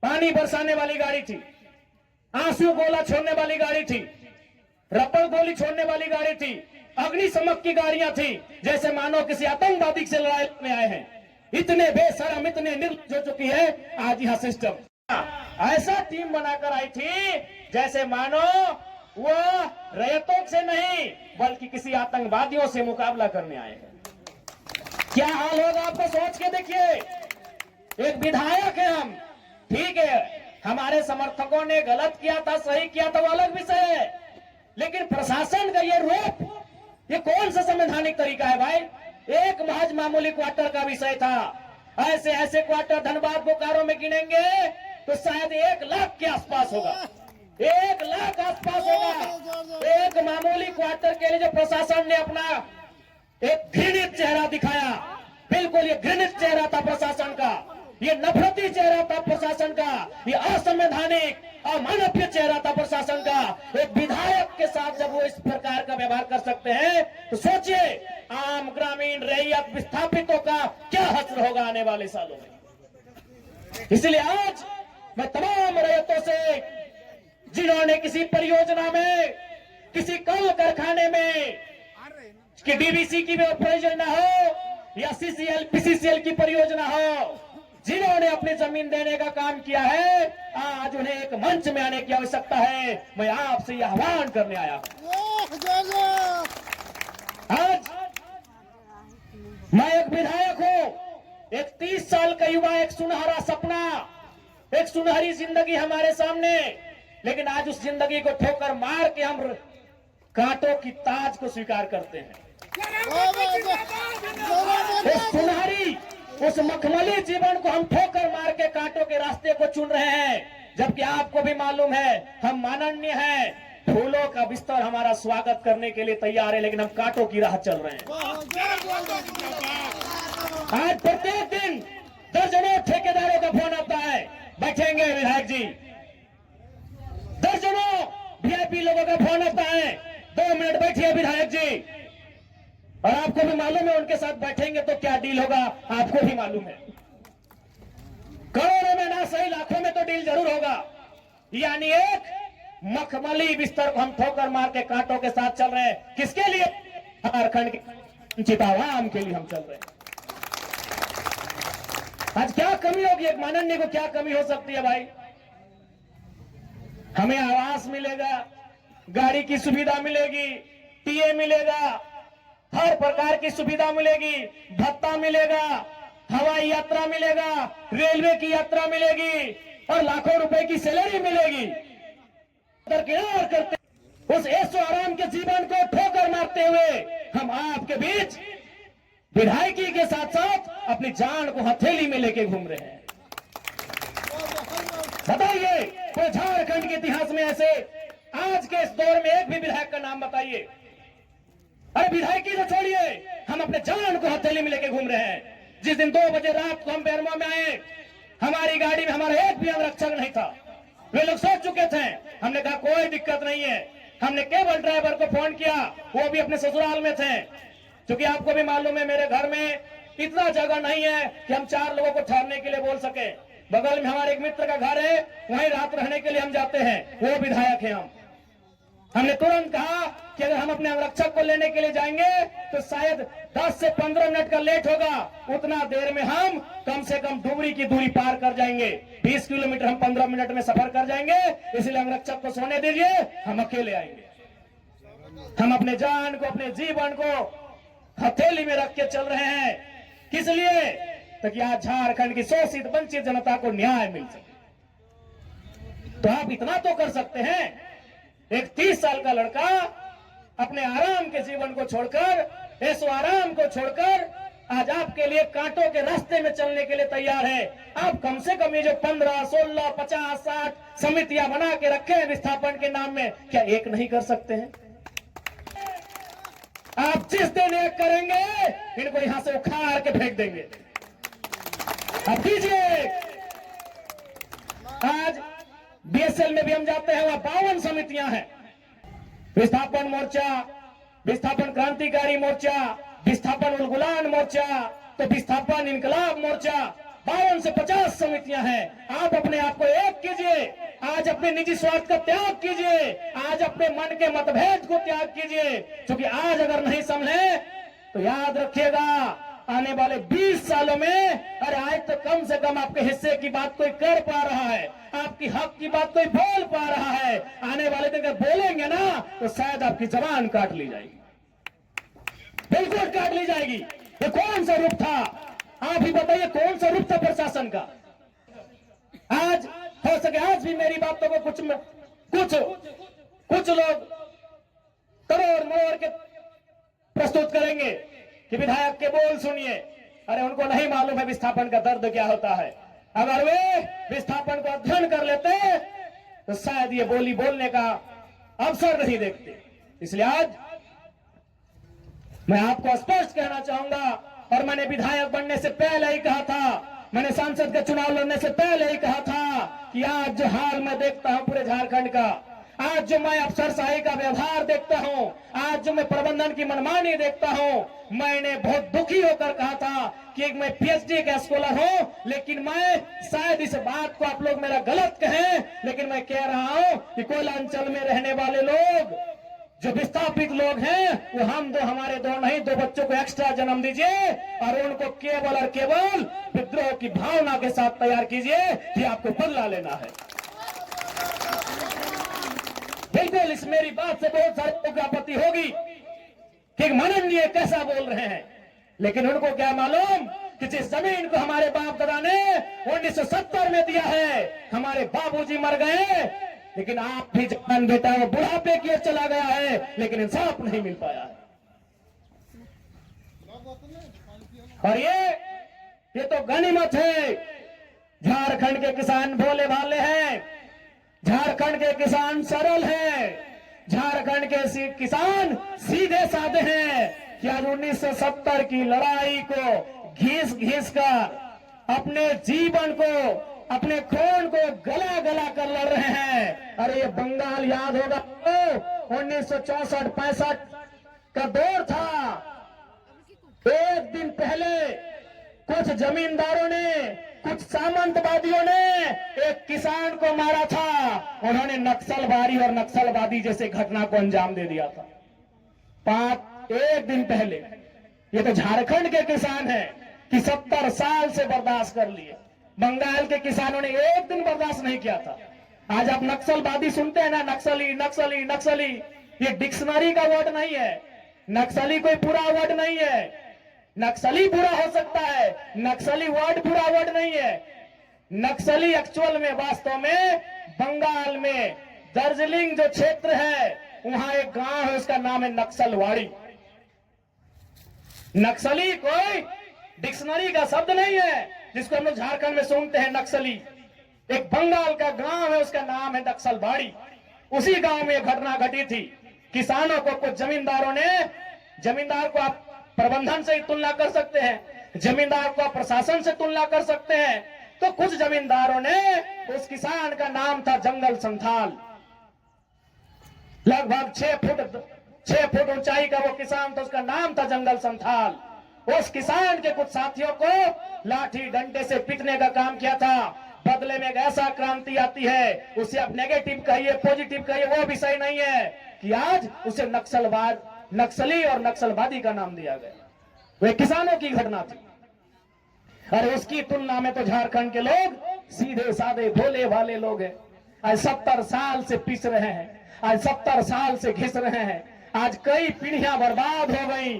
पानी बरसाने वाली गाड़ी थी, आंसू गोला छोड़ने वाली गाड़ी थी, रबर गोली छोड़ने वाली गाड़ी थी, अग्निशमक की गाड़ियां थी, जैसे मानो किसी आतंकवादी से लड़ाई में आए हैं। इतने बेशरम, इतने निर्लज्ज हो चुकी है आज यह सिस्टम। ऐसा टीम बनाकर आई थी जैसे मानो वो रैयतों से नहीं बल्कि किसी आतंकवादियों से मुकाबला करने आए हैं। क्या हाल होगा आपको सोच के देखिए। एक विधायक है हम, ठीक है, हमारे समर्थकों ने गलत किया था, सही किया था, वो अलग विषय है, लेकिन प्रशासन का ये रूप, ये कौन सा संवैधानिक तरीका है भाई? एक महज मामूली क्वार्टर का विषय था। ऐसे ऐसे क्वार्टर धनबाद बोकारो में गिनेंगे तो शायद 1 लाख के आसपास होगा, 1 लाख आसपास होगा। एक मामूली क्वार्टर के लिए जो प्रशासन ने अपना एक घृणित चेहरा दिखाया, बिल्कुल ये घृणित चेहरा था प्रशासन का, ये नफरती चेहरा था प्रशासन का, ये असंवैधानिक अमानवीय चेहरा था प्रशासन का। एक विधायक के साथ जब वो इस प्रकार का व्यवहार कर सकते हैं तो सोचिए आम ग्रामीण रैयत विस्थापितों का क्या हश्र होगा आने वाले सालों में। इसलिए आज मैं तमाम रैयतों से, जिन्होंने किसी परियोजना में, किसी कल कारखाने में कि डीवीसी की परियोजना हो या सीसीएल पीसीसीएल की परियोजना हो, जिन्होंने अपनी जमीन देने का काम किया है, आज उन्हें एक मंच में आने की आवश्यकता है। मैं आपसे यह आह्वान करने आया हूं। आज मैं एक विधायक हूं, एक 30 साल का युवा, एक सुनहरा सपना, एक सुनहरी जिंदगी हमारे सामने, लेकिन आज उस जिंदगी को ठोकर मार के हम कांटों की ताज को स्वीकार करते हैं। उस सुनहरी, उस मखमली जीवन को हम ठोकर मार के कांटों के रास्ते को चुन रहे हैं, जबकि आपको भी मालूम है हम माननीय हैं, फूलों का बिस्तर हमारा स्वागत करने के लिए तैयार है, लेकिन हम कांटों की राह चल रहे हैं। आज प्रत्येक दिन दर्जनों ठेकेदारों का फोन आता है, बैठेंगे विधायक जी, दर्जनों वीआईपी लोगों का फोन आता है, 2 मिनट बैठिए विधायक जी, और आपको भी मालूम है उनके साथ बैठेंगे तो क्या डील होगा, आपको भी मालूम है। करोड़ों में ना सही लाखों में तो डील जरूर होगा। यानी एक मखमली बिस्तर को हम ठोकर मार के कांटों के साथ चल रहे हैं। किसके लिए? झारखंड के वंचित आवाम के लिए हम चल रहे हैं। आज क्या कमी होगी? एक माननीय को क्या कमी हो सकती है भाई? हमें आवास मिलेगा, गाड़ी की सुविधा मिलेगी, टीए मिलेगा, हर प्रकार की सुविधा मिलेगी, भत्ता मिलेगा, हवाई यात्रा मिलेगा, रेलवे की यात्रा मिलेगी और लाखों रुपए की सैलरी मिलेगी। दरकिनार करते उस ऐशो आराम के जीवन को ठोकर मारते हुए हम आपके बीच विधायकी के साथ साथ अपनी जान को हथेली में लेके घूम रहे हैं। बताइए कोई झारखंड के इतिहास में ऐसे आज के इस दौर में एक भी विधायक का नाम बताइए। अरे विधायकी तो छोड़िए, हम अपने जान को हथेली में लेके घूम रहे हैं। जिस दिन 2 बजे रात को हम बेरमो में आए, हमारी गाड़ी में हमारा एक भी अंगरक्षक नहीं था। वे लोग सोच चुके थे, हमने कहा कोई दिक्कत नहीं है। हमने केवल ड्राइवर को फोन किया, वो भी अपने ससुराल में थे, क्योंकि आपको भी मालूम है मेरे घर में इतना जगह नहीं है कि हम 4 लोगों को ठहरने के लिए बोल सके। बगल में हमारे एक मित्र का घर है, वहीं रात रहने के लिए हम जाते हैं, वो विधायक है। हमने तुरंत कहा कि अगर हम अपने अंगरक्षक को लेने के लिए जाएंगे तो शायद 10 से 15 मिनट का लेट होगा, उतना देर में हम कम से कम डुमरी की दूरी पार कर जाएंगे। 20 किलोमीटर हम 15 मिनट में सफर कर जाएंगे, इसलिए अंगरक्षक को सोने दीजिए, हम अकेले आएंगे। हम अपने जान को, अपने जीवन को हथेली में रख के चल रहे हैं। किस लिए? ताकि आज झारखंड की शोषित वंचित जनता को न्याय मिल सके। तो आप इतना तो कर सकते हैं, एक 30 साल का लड़का अपने आराम के जीवन को छोड़कर, ऐसो आराम को छोड़कर आज आपके लिए कांटों के रास्ते में चलने के लिए तैयार है। आप कम से कम ये जो 15, 16, 50, 60 समितियां बना के रखे हैं विस्थापन के नाम में, क्या एक नहीं कर सकते हैं? आप जिस दिन एक करेंगे इनको यहां से उखाड़ के फेंक देंगे। अब कीजिए। आज बीएसएल में भी हम जाते हैं, वहां 52 समितियां हैं। विस्थापन मोर्चा, विस्थापन क्रांतिकारी मोर्चा, विस्थापन उलगुलान मोर्चा, तो विस्थापन इनकलाब मोर्चा, 52 से 50 समितियां हैं। आप अपने आप को एक कीजिए, आज अपने निजी स्वार्थ का त्याग कीजिए, आज अपने मन के मतभेद को त्याग कीजिए, क्योंकि आज अगर नहीं संभले तो याद रखिएगा आने वाले 20 सालों में, अरे आज तो कम से कम आपके हिस्से की बात कोई कर पा रहा है, आपकी हक की बात कोई बोल पा रहा है, आने वाले दिन अगर बोलेंगे ना तो शायद आपकी जबान काट ली जाएगी, बिल्कुल काट ली जाएगी। ये कौन सा रूप था, आप ही बताइए, कौन सा रूप था प्रशासन का? आज हो सके आज भी मेरी बातों को कुछ लोग तोड़ मोड़ के प्रस्तुत करेंगे कि विधायक के बोल सुनिए। अरे उनको नहीं मालूम है विस्थापन का दर्द क्या होता है। अगर वे विस्थापन को अध्ययन कर लेते तो शायद ये बोली बोलने का अवसर नहीं देखते। इसलिए आज मैं आपको स्पष्ट कहना चाहूंगा, और मैंने विधायक बनने से पहले ही कहा था, मैंने सांसद का चुनाव लड़ने से पहले ही कहा था कि आज जो हाल मैं देखता हूं पूरे झारखंड का, आज जो मैं अफसरशाही का व्यवहार देखता हूं, आज जो मैं प्रबंधन की मनमानी देखता हूं, मैंने बहुत दुखी होकर कहा था कि मैं पीएचडी का स्कॉलर हूं, लेकिन मैं शायद इस बात को आप लोग मेरा गलत कहें, लेकिन मैं कह रहा हूं कि कोयला अंचल में रहने वाले लोग जो विस्थापित लोग हैं वो हम दो, हमारे दो नहीं, 2 बच्चों को एक्स्ट्रा जन्म दीजिए और उनको केवल और केवल विद्रोह की भावना के साथ तैयार कीजिए कि आपको बदला लेना है। बिल्कुल इस मेरी बात से बहुत सारे लोगों की आपत्ति होगी कि माननीय कैसा बोल रहे हैं, लेकिन उनको क्या मालूम कि जिस जमीन को हमारे बाप दादा ने 1970 में दिया है, हमारे बाबूजी मर गए, लेकिन आप भी जवान बेटा वो बुढ़ापे की ओर चला गया है, लेकिन इंसाफ नहीं मिल पाया है। और ये तो गनीमत है। झारखंड के किसान भोले भाले हैं, झारखंड के किसान सरल हैं, झारखंड के किसान सीधे साधे हैं कि आज 1970 की लड़ाई को घिस घिस कर अपने जीवन को, अपने खून को गला गला कर लड़ रहे हैं। अरे ये बंगाल याद होगा तो 1964-65 का दौर था। एक दिन पहले कुछ जमींदारों ने, कुछ सामंतवादियों ने एक किसान को मारा था, उन्होंने नक्सलवादी और नक्सलवादी जैसे घटना को अंजाम दे दिया था। एक दिन पहले ये तो झारखंड के किसान हैं कि 70 साल से बर्दाश्त कर लिए, बंगाल के किसानों ने एक दिन बर्दाश्त नहीं किया था। आज आप नक्सलवादी सुनते हैं ना, नक्सली नक्सली नक्सली, ये डिक्शनरी का वर्ड नहीं है, नक्सली कोई पूरा वर्ड नहीं है। नक्सली बुरा हो सकता है, नक्सली वर्ड बुरा वर्ड नहीं है। नक्सली एक्चुअल में, वास्तव में बंगाल में दार्जिलिंग जो क्षेत्र है वहां एक गांव है, उसका नाम है नक्सलवाड़ी। नक्सली कोई डिक्शनरी का शब्द नहीं है जिसको हम लोग झारखंड में सुनते हैं नक्सली। एक बंगाल का गांव है, उसका नाम है नक्सलवाड़ी। उसी गांव में एक घटना घटी थी। किसानों को कुछ जमींदारों ने, जमींदार को आप प्रबंधन से ही तुलना कर सकते हैं, जमींदार को आप प्रशासन से तुलना कर सकते हैं, तो कुछ जमींदारों ने, उस किसान का नाम था जंगल संथाल, लगभग 6 फुट ऊंचाई का वो किसान था, उसका नाम था जंगल संथाल। उस किसान के कुछ साथियों को लाठी डंडे से पीटने का काम किया था। बदले में एक ऐसा क्रांति आती है, उसे आप नेगेटिव कहिए पॉजिटिव कहिए, वो विषय नहीं है कि आज उसे नक्सलवाद, नक्सली और नक्सलवादी का नाम दिया गया। वे किसानों की घटना थी। अरे उसकी तुलना में तो झारखंड के लोग सीधे साधे भोले भाले लोग हैं। आज 70 साल से पिस रहे हैं, आज 70 साल से घिस रहे हैं। आज कई पीढ़ियां बर्बाद हो गई।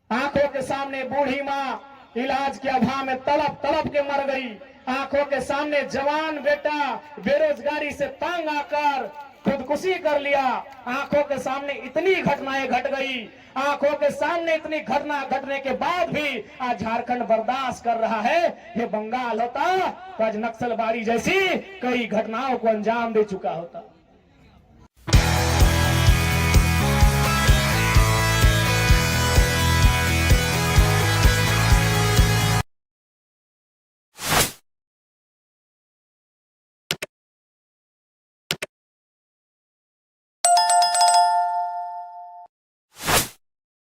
आंखों के सामने बूढ़ी माँ इलाज के अभाव में तड़प तड़प के मर गई। आंखों के सामने जवान बेटा बेरोजगारी से तंग आकर खुदकुशी कर लिया। आंखों के सामने इतनी घटनाएं घट गई, आंखों के सामने इतनी घटना घटने के बाद भी आज झारखंड बर्दाश्त कर रहा है। ये बंगाल होता तो आज नक्सलबाड़ी जैसी कई घटनाओं को अंजाम दे चुका होता।